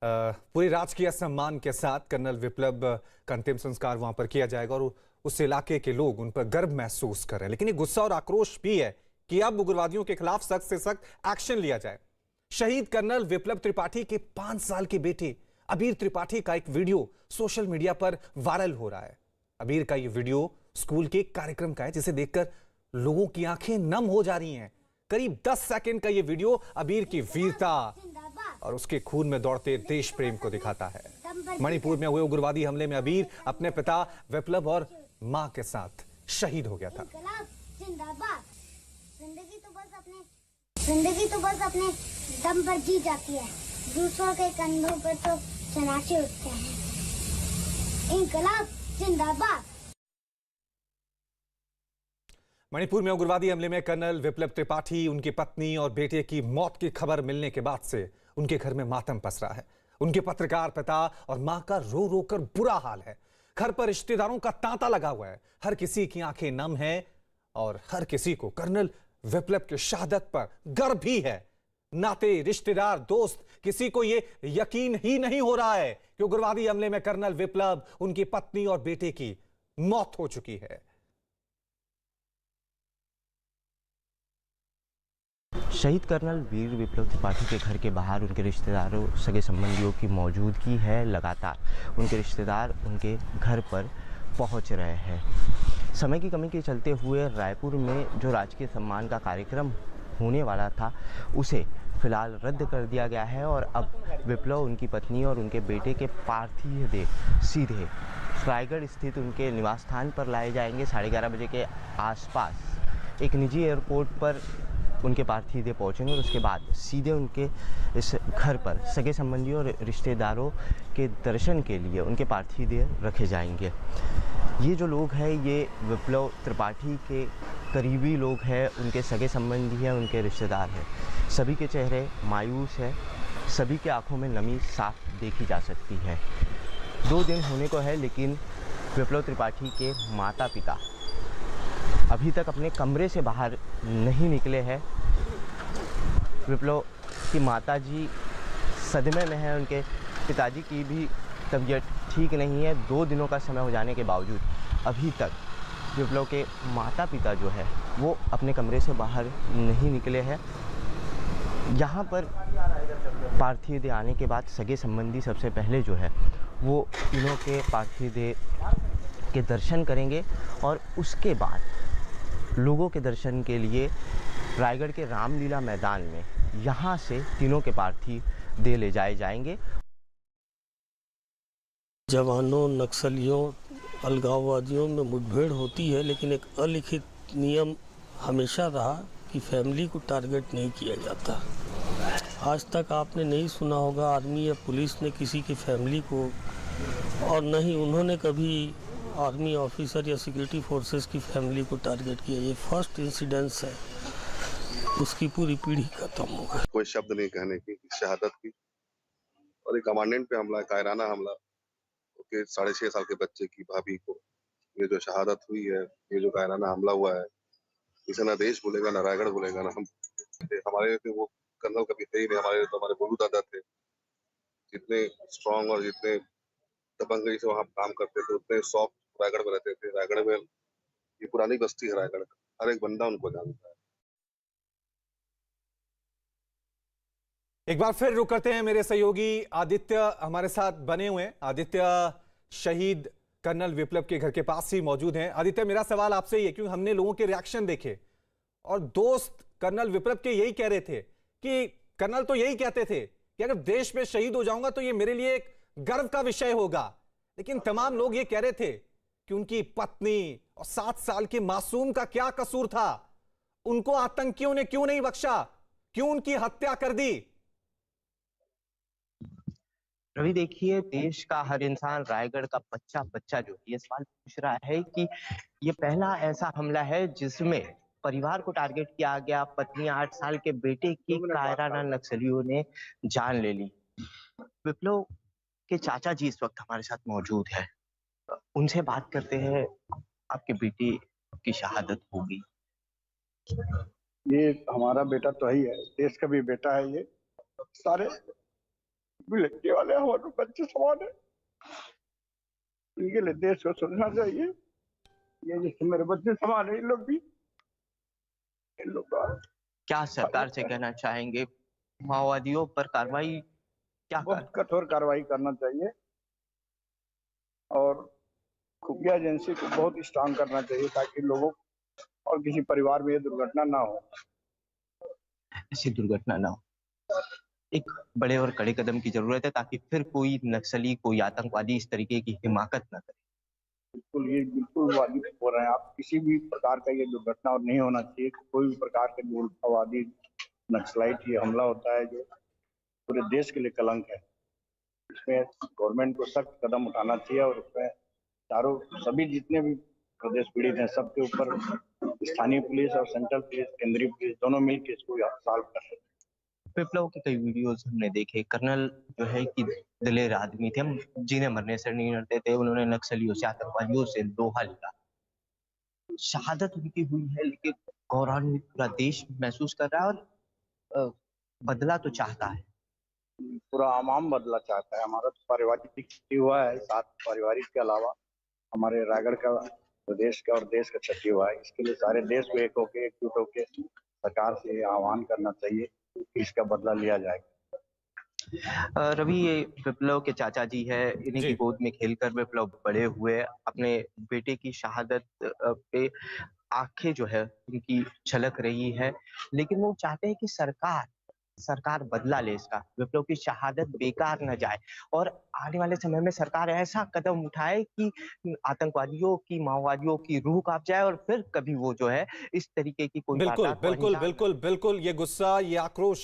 पूरे राजकीय सम्मान के साथ कर्नल विप्लव का अंतिम संस्कार वहां पर किया जाएगा और उस इलाके के लोग उन पर गर्व महसूस कर रहे हैं। लेकिन ये गुस्सा और आक्रोश भी है कि अब उग्रवादियों के खिलाफ सख्त से सख्त एक्शन लिया जाए। शहीद कर्नल विप्लव त्रिपाठी के 5 साल के बेटे अबीर त्रिपाठी का एक वीडियो सोशल मीडिया पर वायरल हो रहा है। अबीर का ये वीडियो स्कूल के कार्यक्रम का है, जिसे देखकर लोगों की आंखें नम हो जा रही हैं। करीब 10 सेकंड का ये वीडियो अबीर की वीरता और उसके खून में दौड़ते देश प्रेम को दिखाता है। मणिपुर में हुए उग्रवादी हमले में अबीर अपने पिता विप्लव और मां के साथ शहीद हो गया था। जिंदगी तो बस अपने दम पर जी जाती है, दूसरों के कंधों पर तो चनाचे उठते हैं। इनकलाब जिंदाबाद। मणिपुर में उग्रवादी हमले में कर्नल विप्लव त्रिपाठी, उनकी पत्नी और बेटे की मौत की खबर मिलने के बाद से उनके घर में मातम पसरा है। उनके पत्रकार पिता और मां का रो रो कर बुरा हाल है। घर पर रिश्तेदारों का तांता लगा हुआ है। हर किसी की आंखें नम हैं और हर किसी को कर्नल विप्लव की शहादत पर गर्व भी है। नाते, रिश्तेदार, दोस्त, किसी को यह यकीन ही नहीं हो रहा है कि उग्रवादी हमले में कर्नल विप्लव, उनकी पत्नी और बेटे की मौत हो चुकी है। शहीद कर्नल वीर विप्लव त्रिपाठी के घर के बाहर उनके रिश्तेदारों, सगे संबंधियों की मौजूदगी है। लगातार उनके रिश्तेदार उनके घर पर पहुंच रहे हैं। समय की कमी के चलते हुए रायपुर में जो राजकीय सम्मान का कार्यक्रम होने वाला था, उसे फिलहाल रद्द कर दिया गया है और अब विप्लव, उनकी पत्नी और उनके बेटे के पार्थिव देह सीधे रायगढ़ स्थित उनके निवास स्थान पर लाए जाएंगे। 11:30 बजे के आसपास एक निजी एयरपोर्ट पर उनके पार्थिव देह पहुँचेंगे और उसके बाद सीधे उनके इस घर पर सगे संबंधियों और रिश्तेदारों के दर्शन के लिए उनके पार्थिव देह रखे जाएंगे। ये जो लोग हैं, ये विप्लव त्रिपाठी के करीबी लोग हैं, उनके सगे संबंधी हैं, उनके रिश्तेदार हैं। सभी के चेहरे मायूस हैं, सभी के आंखों में नमी साफ देखी जा सकती है। 2 दिन होने को है, लेकिन विप्लव त्रिपाठी के माता पिता अभी तक अपने कमरे से बाहर नहीं निकले हैं। विप्लव की माताजी सदमे में है, उनके पिताजी की भी तबीयत ठीक नहीं है। 2 दिनों का समय हो जाने के बावजूद अभी तक विप्लव के माता पिता जो है वो अपने कमरे से बाहर नहीं निकले हैं। यहाँ पर पार्थिव देह आने के बाद सगे संबंधी सबसे पहले जो है वो तीनों के पार्थिव देह के दर्शन करेंगे और उसके बाद लोगों के दर्शन के लिए रायगढ़ के रामलीला मैदान में यहाँ से तीनों के पार्थिव देह ले जाए जाएंगे। जवानों, नक्सलियों, अलगाववादियों में मुठभेड़ होती है, लेकिन एक अलिखित नियम हमेशा रहा कि फैमिली को टारगेट नहीं किया जाता। आज तक आपने नहीं सुना होगा आर्मी या पुलिस ने किसी की फैमिली को, और न ही उन्होंने कभी आर्मी ऑफिसर या सिक्योरिटी फोर्सेस की फैमिली को टारगेट किया। ये फर्स्ट इंसिडेंस है, उसकी पूरी पीढ़ी खत्म हो गई। कोई शब्द नहीं कहने की शहादत की, और एक कमांडेंट पे हमला, कायराना हमला, उसके 6.5 साल के बच्चे की भाभी को ये जो शहादत हुई है, ये जो कायराना हमला हुआ है, इसे ना देश भूलेगा, ना रायगढ़ भूलेगा, ना हम। हमारे वो कर्नल कभी थे ही नहीं। हमारे बोलू दादा थे, जितने स्ट्रांग और जितने दबंगई से वहाँ काम करते थे, उतने सॉफ्ट रायगढ़ में रहते थे। रायगढ़ में ये पुरानी बस्ती है, रायगढ़ का हर एक बंदा उनको जानता है। एक बार फिर रुक करते हैं, मेरे सहयोगी आदित्य हमारे साथ बने हुए हैं। आदित्य शहीद कर्नल विप्लव के घर के पास ही मौजूद हैं। आदित्य, मेरा सवाल आपसे ही है, क्योंकि हमने लोगों के रिएक्शन देखे और दोस्त कर्नल विप्लव के यही कह रहे थे कि कर्नल तो यही कहते थे कि अगर देश में शहीद हो जाऊंगा तो ये मेरे लिए एक गर्व का विषय होगा। लेकिन तमाम लोग ये कह रहे थे कि उनकी पत्नी और 7 साल के मासूम का क्या कसूर था, उनको आतंकियों ने क्यों नहीं बख्शा, क्यों उनकी हत्या कर दी? रवि, देखिए, देश का हर इंसान, रायगढ़ का बच्चा बच्चा जो ये सवाल पूछ रहा है कि ये पहला ऐसा हमला है जिसमें परिवार को टारगेट किया गया। पत्नी, 8 साल के बेटे की कायराना नक्सलियों ने जान ले ली। विप्लव के चाचा जी इस वक्त हमारे साथ मौजूद है, उनसे बात करते हैं। आपके बेटी की शहादत होगी। ये हमारा बेटा तो ही है, देश का भी बेटा है। ये सारे भी लड़के वाले हमारे बच्चे समान है, इनके लिए देश को सोचना चाहिए। ये जैसे मेरे बच्चे समान है, इन लोग भी, इन लोग का क्या सरकार से कहना चाहेंगे? माओवादियों पर कार्रवाई क्या बहुत कठोर कार्रवाई करना चाहिए और खुफिया एजेंसी को बहुत स्ट्रांग करना चाहिए ताकि लोगों और किसी परिवार में ये दुर्घटना ना हो। ऐसी दुर्घटना ना हो। एक बड़े और कड़े कदम की जरूरत है ताकि फिर कोई नक्सली, कोई आतंकवादी इस तरीके की हिमाकत न करे। बिल्कुल, ये बिल्कुल वाजिब हो रहे हैं आप। किसी भी प्रकार का ये दुर्घटना और नहीं होना चाहिए। कोई भी प्रकार के जो उग्रवादी नक्सलाइट ये हमला होता है जो पूरे देश के लिए कलंक है। इसमें गवर्नमेंट को सख्त कदम उठाना चाहिए और उसमें चारों सभी जितने भी प्रदेश पीड़ित हैं सबके ऊपर स्थानीय पुलिस और सेंट्रल पुलिस, केंद्रीय पुलिस दोनों मिलकर इसको सॉल्व कर सकते हैं। विप्लव के कई वीडियोस हमने देखे। कर्नल जो है कि दिलेर आदमी थे, हम जीने मरने से नहीं डरते थे। उन्होंने नक्सलियों से, आतंकवादियों से लोहा लिया। शहादत उनकी हुई है लेकिन गौरवान्वित पूरा देश महसूस कर रहा है और बदला तो चाहता है। पूरा आवाम बदला चाहता है। हमारा तो पारिवारिक हुआ है, साथ पारिवारिक के अलावा हमारे रायगढ़ का, प्रदेश का और देश का क्षति हुआ है। इसके लिए सारे देश को एक होके, एकजुट होके सरकार से आह्वान करना चाहिए कि इसका बदला लिया जाएगा। रवि, ये विप्लव के चाचा जी है, इन्हीं की गोद में खेलकर विप्लव बड़े हुए। अपने बेटे की शहादत पे आंखें जो है उनकी छलक रही है, लेकिन वो चाहते हैं कि सरकार बदला ले इसका, विप्लव की शहादत बेकार न जाए और आने वाले समय में सरकार ऐसा कदम उठाए कि आतंकवादियों की, माओवादियों की रूह कांप जाए और फिर कभी वो जो है इस तरीके की कोई बिल्कुल वारदात को बिल्कुल अंजाम न बिल्कुल बिल्कुल, ये गुस्सा, ये आक्रोश